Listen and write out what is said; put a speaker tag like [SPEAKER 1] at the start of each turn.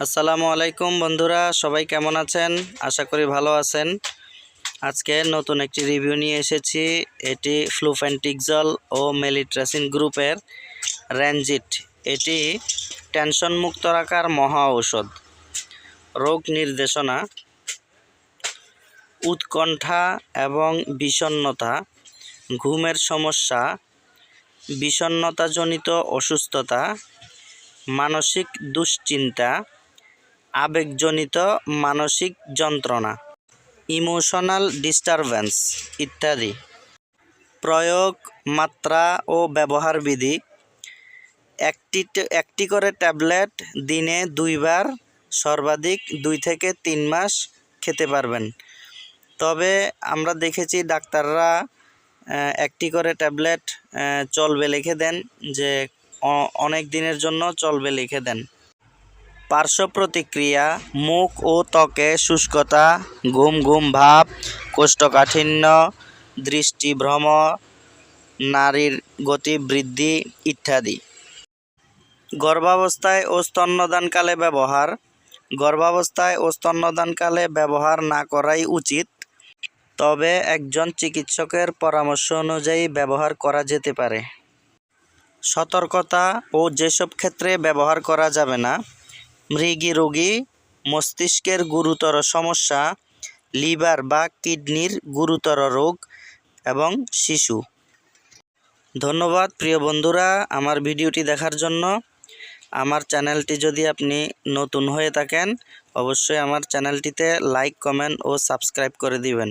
[SPEAKER 1] আসসালামু আলাইকুম বন্ধুরা, সবাই কেমন আছেন? আশা করি ভালো আছেন। আজকে নতুন একটি রিভিউ নিয়ে এসেছি। এটি ফ্লুফেন্টিক্সল ও মেলিট্রাসিন গ্রুপের রেনজিট। এটি টেনশন মুক্ত রাখার মহা ঔষধ। রোগ নির্দেশনা: উৎকণ্ঠা এবং বিষণ্ণতা, ঘুমের সমস্যা, বিষণ্ণতাজনিত অসুস্থতা, মানসিক দুশ্চিন্তা, আবেগজনিত মানসিক যন্ত্রণা, ইমোশনাল ডিস্টারবেন্স ইত্যাদি। প্রয়োগ, মাত্রা ও ব্যবহার বিধি: একটি করে ট্যাবলেট দিনে 2 বার, সর্বাধিক 2 থেকে 3 মাস খেতে পারবেন। তবে আমরা দেখেছি ডাক্তাররা একটি করে ট্যাবলেট চলবে লিখে দেন, যে অনেক দিনের জন্য চলবে লিখে দেন। পার্শ্ব প্রতিক্রিয়া: মুখ ও ত্বকে শুষ্কতা, ঘুম ঘুম ভাব, কোষ্ঠকাঠিন্য, দৃষ্টিভ্রম, নাড়ির গতি বৃদ্ধি ইত্যাদি। গর্ভাবস্থায় ও স্তন্যদানকালে ব্যবহার: গর্ভাবস্থায় ও স্তন্যদানকালে ব্যবহার না করাই উচিত, তবে একজন চিকিৎসকের পরামর্শ অনুযায়ী ব্যবহার করা যেতে পারে। সতর্কতা ও যেসব ক্ষেত্রে ব্যবহার করা যাবে না: মৃগী রোগী, মস্তিষ্কের গুরুতর সমস্যা, লিভার বা কিডনির গুরুতর রোগ এবং শিশু। ধন্যবাদ প্রিয় বন্ধুরা আমার ভিডিওটি দেখার জন্য। আমার চ্যানেলটি যদি আপনি নতুন হয়ে থাকেন, অবশ্যই আমার চ্যানেলটিতে লাইক, কমেন্ট ও সাবস্ক্রাইব করে দিবেন।